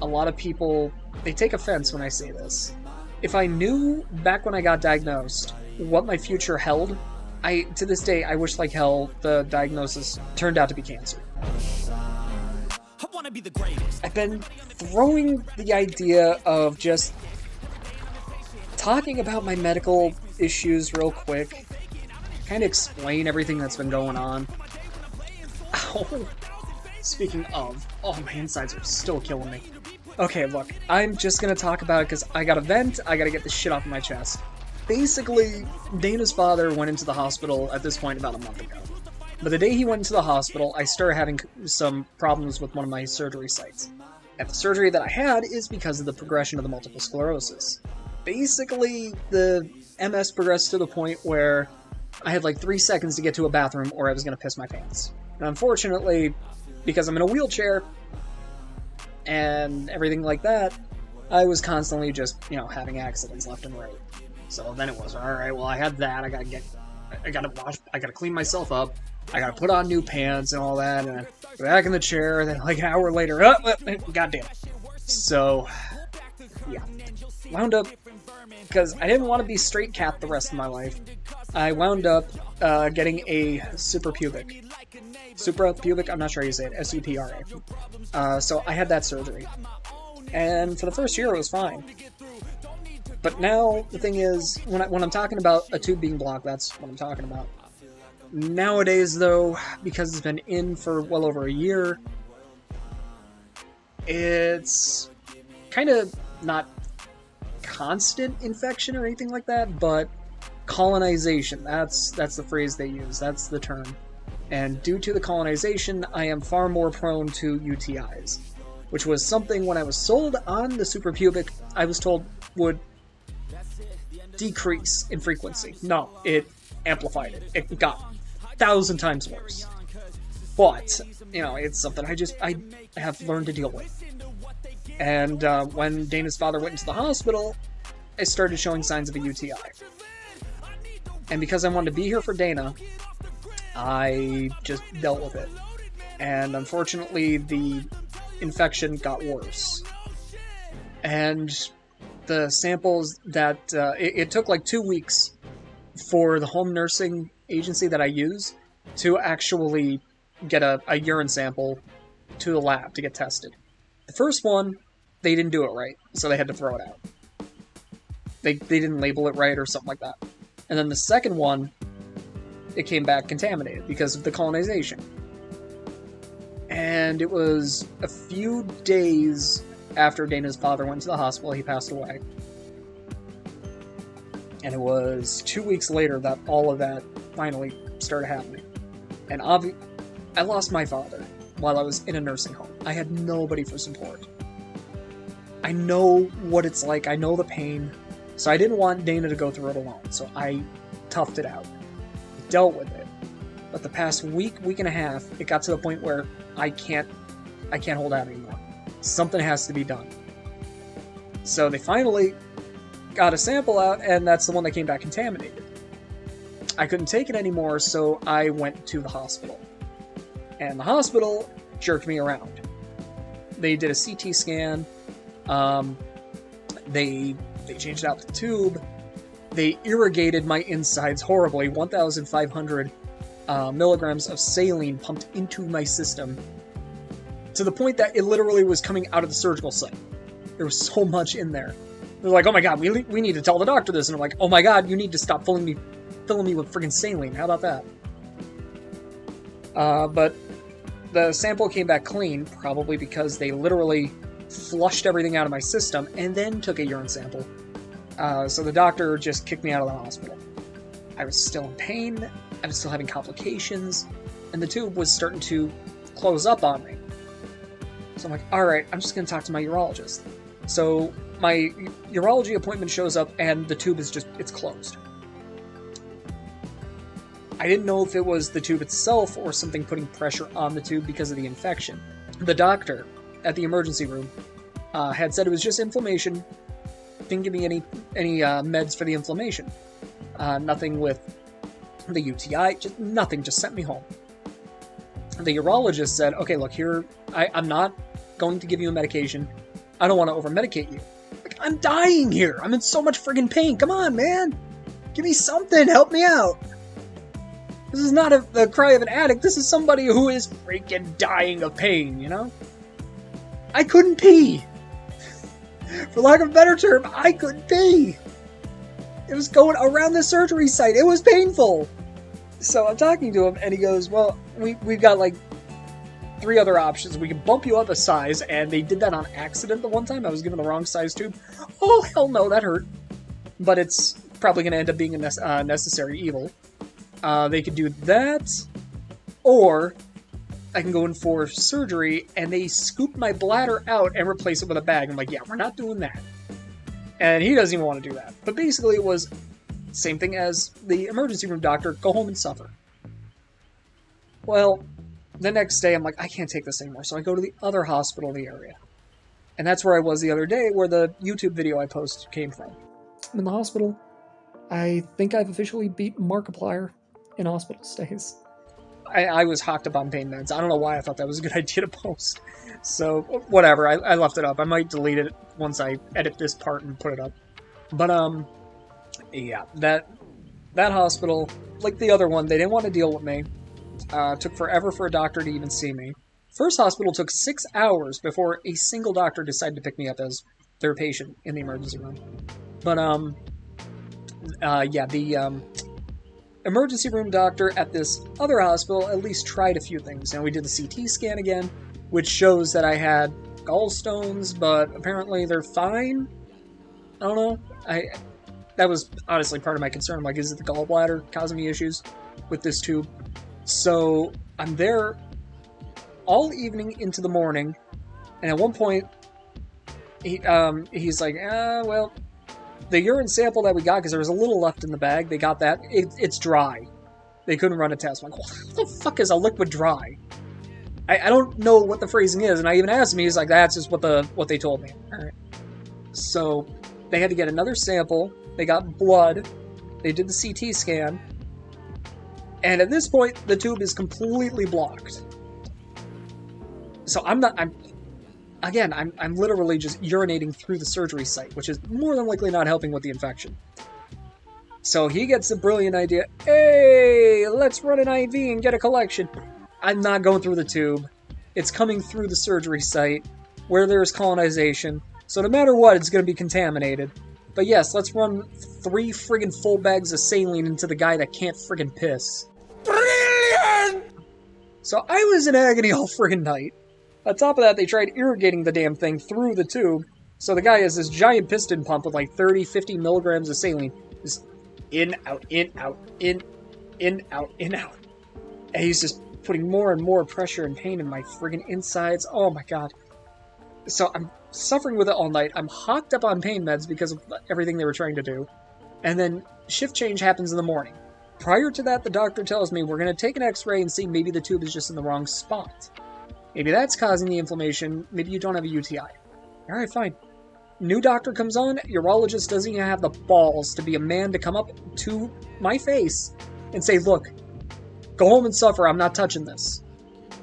A lot of people, they take offense when I say this. If I knew back when I got diagnosed what my future held, to this day, I wish like hell the diagnosis turned out to be cancer. I've been throwing the idea of just talking about my medical issues real quick, kind of explain everything that's been going on. Ow. Speaking of, oh, my insides are still killing me. Okay, look, I'm just gonna talk about it because I gotta vent, I gotta get this shit off my chest. Basically, Dana's father went into the hospital at this point about a month ago. But the day he went into the hospital, I started having some problems with one of my surgery sites. And the surgery that I had is because of the progression of the multiple sclerosis. Basically, the MS progressed to the point where I had like 3 seconds to get to a bathroom or I was going to piss my pants. And unfortunately, because I'm in a wheelchair and everything like that, I was constantly just, having accidents left and right. So then it was, alright, well I had that, I gotta clean myself up, I gotta put on new pants and all that, and back in the chair, and then like an hour later, goddamn. So, yeah. Wound up, because I didn't want to be straight cat the rest of my life, I wound up getting a suprapubic, I'm not sure how you say it, S-U-P-R-A. So I had that surgery. And for the first year it was fine. But now, the thing is, when I'm talking about a tube being blocked, that's what I'm talking about. Nowadays, though, because it's been in for well over a year, it's kind of not constant infection or anything like that, but colonization. That's the phrase they use. That's the term. And due to the colonization, I am far more prone to UTIs, which was something when I was sold on the suprapubic, I was told would decrease in frequency. No, it amplified it. It got 1,000 times worse. But, it's something I have learned to deal with. And when Dana's father went into the hospital, I started showing signs of a UTI. And because I wanted to be here for Dana, I just dealt with it. And unfortunately, the infection got worse. And the samples that, it took like 2 weeks for the home nursing agency that I use to actually get a urine sample to the lab to get tested. The first one, they didn't do it right, so they had to throw it out. They didn't label it right or something like that. And then the second one, it came back contaminated because of the colonization. And it was a few days after Dana's father went to the hospital, he passed away. And it was 2 weeks later that all of that finally started happening. And I lost my father while I was in a nursing home. I had nobody for support. I know what it's like, I know the pain, so I didn't want Dana to go through it alone, so I toughed it out. Dealt with it. But the past week and a half, it got to the point where I can't hold out anymore. Something has to be done. So they finally got a sample out, and that's the one that came back contaminated. I couldn't take it anymore, so I went to the hospital. And the hospital jerked me around. They did a CT scan, they changed out the tube, they irrigated my insides horribly, 1,500 milligrams of saline pumped into my system, to the point that it literally was coming out of the surgical site. There was so much in there. They're like, oh my god, we need to tell the doctor this. And I'm like, oh my god, you need to stop filling me with friggin' saline. How about that? But the sample came back clean, probably because they literally flushed everything out of my system and then took a urine sample. So the doctor just kicked me out of the hospital. I was still in pain, I was still having complications, and the tube was starting to close up on me. So I'm like, alright, I'm just going to talk to my urologist. So my urology appointment shows up and the tube is it's closed. I didn't know if it was the tube itself or something putting pressure on the tube because of the infection. The doctor at the emergency room had said it was just inflammation. Didn't give me any meds for the inflammation. Nothing with the UTI, just nothing, just sent me home. The urologist said, okay, look, here, I'm not going to give you a medication. I don't want to over-medicate you. Like, I'm dying here. I'm in so much friggin' pain. Come on, man. Give me something. Help me out. This is not the cry of an addict. This is somebody who is freaking dying of pain, you know? I couldn't pee. For lack of a better term, I couldn't pee. It was going around the surgery site. It was painful. So I'm talking to him, and he goes, well, we've got like 3 other options. We can bump you up a size, and they did that on accident the one time. I was given the wrong size tube. Oh, hell no, that hurt. But it's probably going to end up being a necessary evil. They could do that, or I can go in for surgery, and they scoop my bladder out and replace it with a bag. I'm like, yeah, we're not doing that. And he doesn't even want to do that. But basically it was same thing as the emergency room doctor, go home and suffer. Well, the next day I'm like, I can't take this anymore, so I go to the other hospital in the area. And that's where I was the other day, where the YouTube video I posted came from. I'm in the hospital. I think I've officially beat Markiplier in hospital stays. I was hocked up on pain meds. I don't know why I thought that was a good idea to post. So, whatever. I left it up. I might delete it once I edit this part and put it up. But, yeah. That hospital, like the other one, they didn't want to deal with me. Took forever for a doctor to even see me. First hospital took 6 hours before a single doctor decided to pick me up as their patient in the emergency room. But, yeah, the, emergency room doctor at this other hospital at least tried a few things. And we did the CT scan again, which shows that I had gallstones, but apparently they're fine. I don't know. That was honestly part of my concern. I'm like, is it the gallbladder causing me issues with this tube? So I'm there all evening into the morning, and at one point, he's like, well, the urine sample that we got, because there was a little left in the bag, they got that. It's dry. They couldn't run a test. I'm like, what the fuck is a liquid dry? I don't know what the phrasing is, and I even asked him. He's like, that's just what they told me. All right. So they had to get another sample. They got blood. They did the CT scan. And at this point, the tube is completely blocked. So I'm literally just urinating through the surgery site, which is more than likely not helping with the infection. So he gets the brilliant idea, hey, let's run an IV and get a collection. I'm not going through the tube. It's coming through the surgery site, where there's colonization. So no matter what, it's going to be contaminated. But yes, let's run 3 friggin' full bags of saline into the guy that can't friggin' piss. Brilliant! So I was in agony all friggin' night. On top of that, they tried irrigating the damn thing through the tube. So the guy has this giant piston pump with like 30, 50 milligrams of saline. Just in, out, in, out, in, out, in, out. And he's just putting more and more pressure and pain in my friggin' insides. Oh my god. So I'm suffering with it all night. I'm hocked up on pain meds because of everything they were trying to do. And then shift change happens in the morning. Prior to that, the doctor tells me we're going to take an x-ray and see maybe the tube is just in the wrong spot. Maybe that's causing the inflammation. Maybe you don't have a UTI. Alright, fine. New doctor comes on. Urologist doesn't even have the balls to be a man to come up to my face and say, look, go home and suffer. I'm not touching this.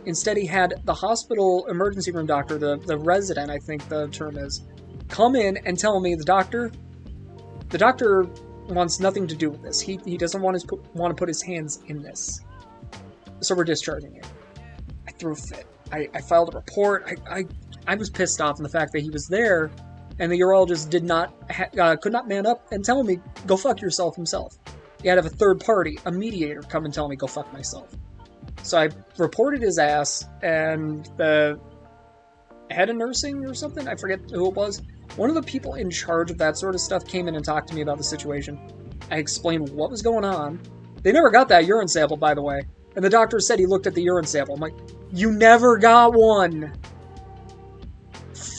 Instead, he had the hospital emergency room doctor, the resident, I think the term is, come in and tell me the doctor wants nothing to do with this. He doesn't want to put his hands in this. So we're discharging him. I threw a fit. I filed a report. I was pissed off in the fact that he was there, and the urologist could not man up and tell me, go fuck yourself himself. He had to have a third party, a mediator, come and tell me, go fuck myself. So I reported his ass, and the head of nursing or something, I forget who it was, one of the people in charge of that sort of stuff came in and talked to me about the situation. I explained what was going on. They never got that urine sample, by the way. And the doctor said he looked at the urine sample. I'm like, you never got one!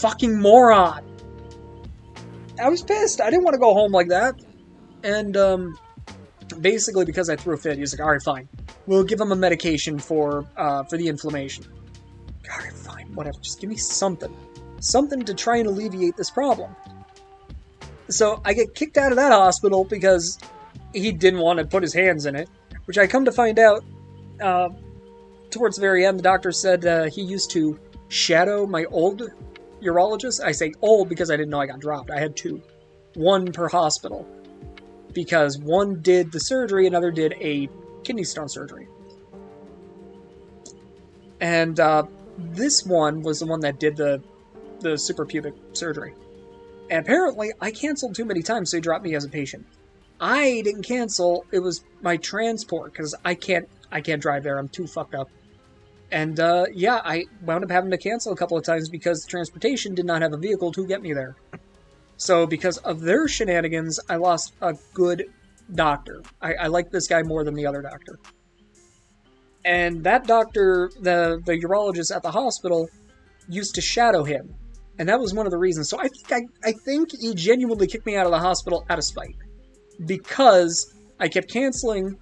Fucking moron! I was pissed. I didn't want to go home like that. And, basically because I threw a fit, he was like, alright, fine. We'll give him a medication for the inflammation. Alright, fine, whatever. Just give me something. Something to try and alleviate this problem. So I get kicked out of that hospital because he didn't want to put his hands in it. Which I come to find out, towards the very end, the doctor said he used to shadow my old urologist. I say old because I didn't know I got dropped. I had two. One per hospital. Because one did the surgery, another did a kidney stone surgery. And this one was the one that did the suprapubic surgery. And apparently, I canceled too many times, so he dropped me as a patient. I didn't cancel. It was my transport, because I can't drive there. I'm too fucked up. And, yeah, I wound up having to cancel a couple of times because transportation did not have a vehicle to get me there. So, because of their shenanigans, I lost a good doctor. I like this guy more than the other doctor. And that doctor, the urologist at the hospital, used to shadow him. And that was one of the reasons. So I think he genuinely kicked me out of the hospital out of spite. Because I kept canceling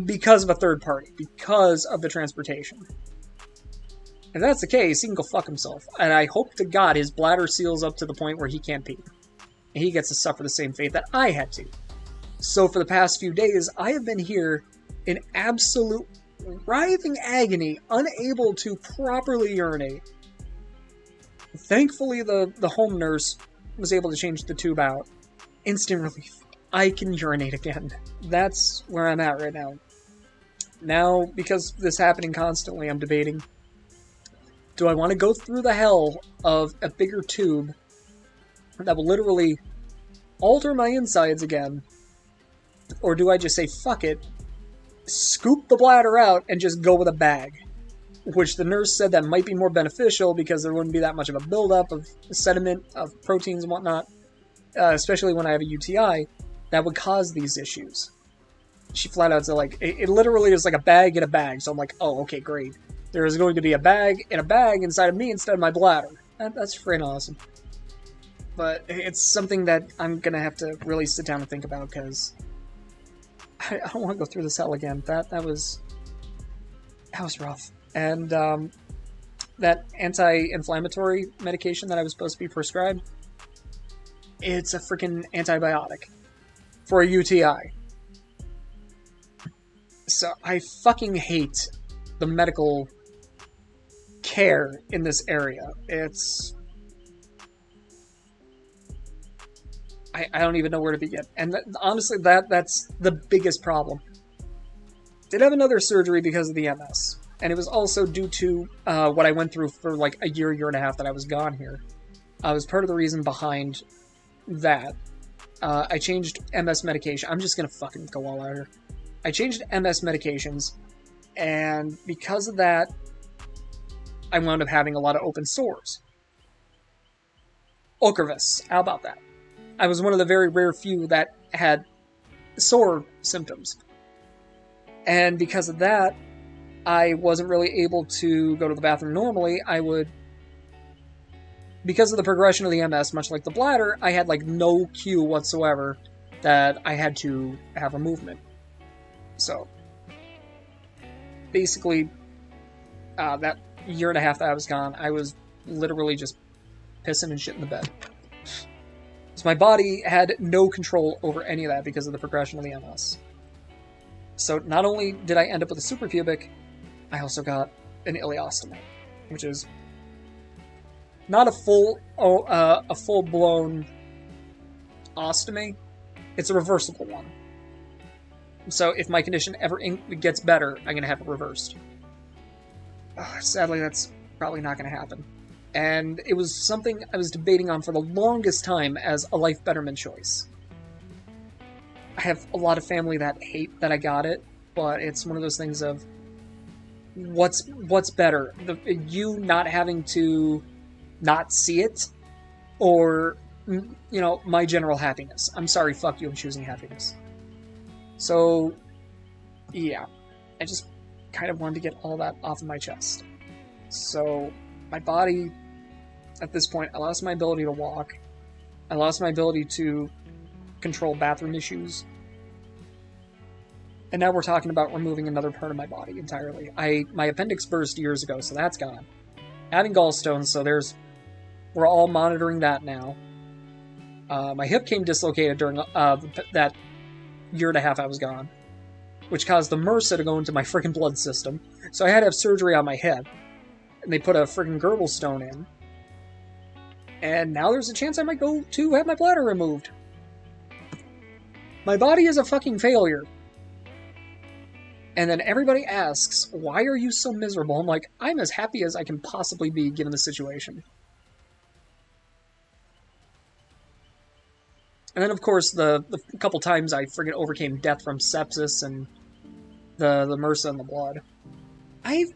because of a third party. Because of the transportation. If that's the case, he can go fuck himself. And I hope to God his bladder seals up to the point where he can't pee. And he gets to suffer the same fate that I had to. So for the past few days, I have been here in absolute writhing agony, unable to properly urinate. Thankfully, the home nurse was able to change the tube out. Instant relief. I can urinate again. That's where I'm at right now. Now, because this is happening constantly, I'm debating, do I want to go through the hell of a bigger tube that will literally alter my insides again? Or do I just say, fuck it, scoop the bladder out, and just go with a bag? Which the nurse said that might be more beneficial because there wouldn't be that much of a buildup of sediment, of proteins and whatnot, especially when I have a UTI, that would cause these issues. She flat out said, like, it literally is like a bag in a bag, so I'm like, oh, okay, great. There is going to be a bag in a bag inside of me instead of my bladder. That's freaking awesome. But it's something that I'm going to have to really sit down and think about, because I don't want to go through this hell again. That was rough. And that anti-inflammatory medication that I was supposed to be prescribed, it's a freaking antibiotic for a UTI. So I fucking hate the medical care in this area. I don't even know where to begin. And honestly, that's the biggest problem. Did have another surgery because of the MS. And it was also due to what I went through for like a year and a half that I was gone here. I was part of the reason behind that. I changed MS medication. I'm just going to fucking go all out here. I changed MS medications, and because of that, I wound up having a lot of open sores. Ocrevus, how about that? I was one of the very rare few that had sore symptoms. And because of that, I wasn't really able to go to the bathroom normally. Because of the progression of the MS, much like the bladder, I had like no cue whatsoever that I had to have a movement. So, basically, that year and a half that I was gone, I was literally just pissing and shit in the bed. So my body had no control over any of that because of the progression of the MS. So not only did I end up with a suprapubic, I also got an ileostomy, which is not a full-blown ostomy. It's a reversible one. So if my condition ever gets better, I'm going to have it reversed. Sadly, that's probably not going to happen. And it was something I was debating on for the longest time as a life betterment choice. I have a lot of family that hate that I got it, but it's one of those things of what's better? You not having to not see it, or, you know, my general happiness. I'm sorry, fuck you, I'm choosing happiness. So, yeah, I just kind of wanted to get all that off of my chest. So, my body, at this point, I lost my ability to walk. I lost my ability to control bathroom issues. And now we're talking about removing another part of my body entirely. My appendix burst years ago, so that's gone. Having gallstones, so we're all monitoring that now. My hip came dislocated during that year and a half I was gone, which caused the MRSA to go into my freaking blood system. So I had to have surgery on my head. and they put a friggin' Gerbil stone in. And now there's a chance I might go to have my bladder removed. My body is a fucking failure. And then everybody asks, why are you so miserable? I'm like, I'm as happy as I can possibly be given the situation. And then, of course, the couple times I friggin' overcame death from sepsis and the MRSA and the blood. I've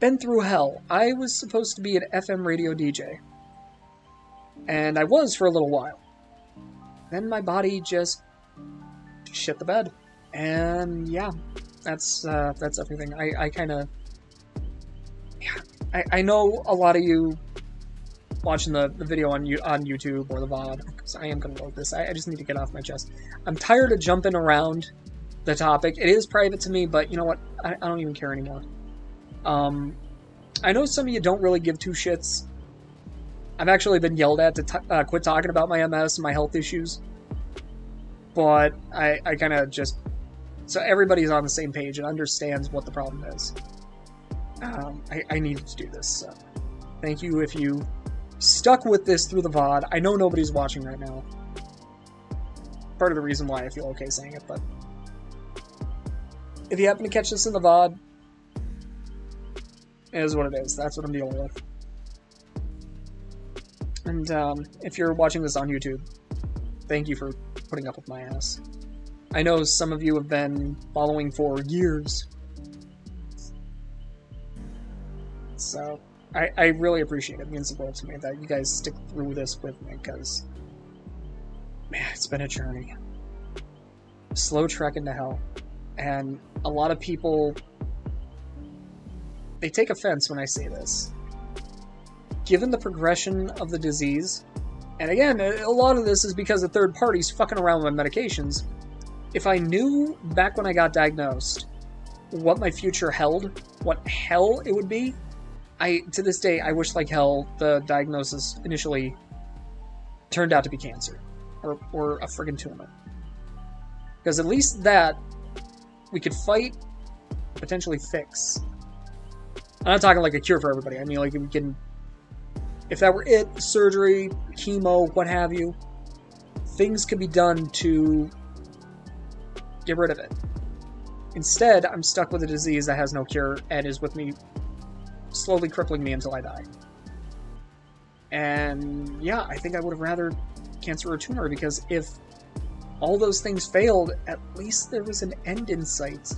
been through hell. I was supposed to be an FM radio DJ. And I was for a little while. Then my body just shit the bed. And yeah, that's everything. I kind of... Yeah, I know a lot of you watching the video on YouTube or the VOD, because I am going to load this. I just need to get off my chest. I'm tired of jumping around the topic. It is private to me, but you know what? I don't even care anymore. I know some of you don't really give two shits. I've actually been yelled at to quit talking about my MS and my health issues. But I kind of just... So everybody's on the same page and understands what the problem is. I needed to do this, so... Thank you if you stuck with this through the VOD. I know nobody's watching right now. Part of the reason why I feel okay saying it, but... If you happen to catch this in the VOD, it is what it is. That's what I'm dealing with. And if you're watching this on YouTube, thank you for putting up with my ass. I know some of you have been following for years. So, I really appreciate it. It means the world to me that you guys stick through this with me, because, man, it's been a journey. Slow trek into hell. And a lot of people, they take offense when I say this. Given the progression of the disease, and again, a lot of this is because the third party's fucking around with medications. If I knew back when I got diagnosed what my future held, what hell it would be, to this day, I wish like hell the diagnosis initially turned out to be cancer. Or a friggin' tumor. Because at least that, we could fight, potentially fix. I'm not talking like a cure for everybody. I mean, like, we can... If that were it, surgery, chemo, what have you, things could be done to get rid of it. Instead, I'm stuck with a disease that has no cure and is with me, slowly crippling me until I die. And yeah, I think I would have rather cancer or tumor, because if all those things failed, at least there was an end in sight.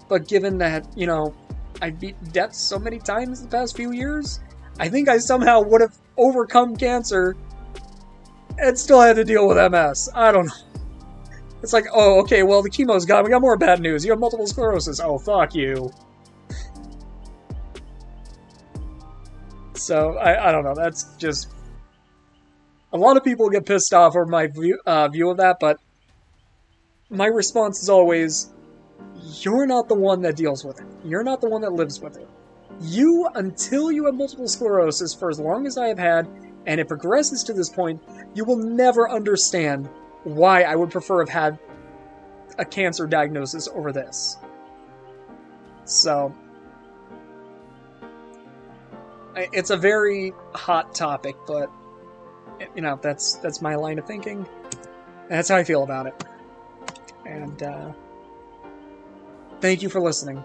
But given that, you know, I beat death so many times the past few years, I think I somehow would have overcome cancer and still had to deal with MS. I don't know. It's like, oh, okay, well, the chemo's gone. We got more bad news. You have multiple sclerosis. Oh, fuck you. So, I don't know. That's just... A lot of people get pissed off over my view of that, but my response is always, you're not the one that deals with it. You're not the one that lives with it. You, until you have multiple sclerosis for as long as I have had, and it progresses to this point, you will never understand why I would prefer have had a cancer diagnosis over this. So, it's a very hot topic, but, you know, that's my line of thinking. That's how I feel about it. And, thank you for listening.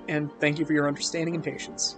And thank you for your understanding and patience.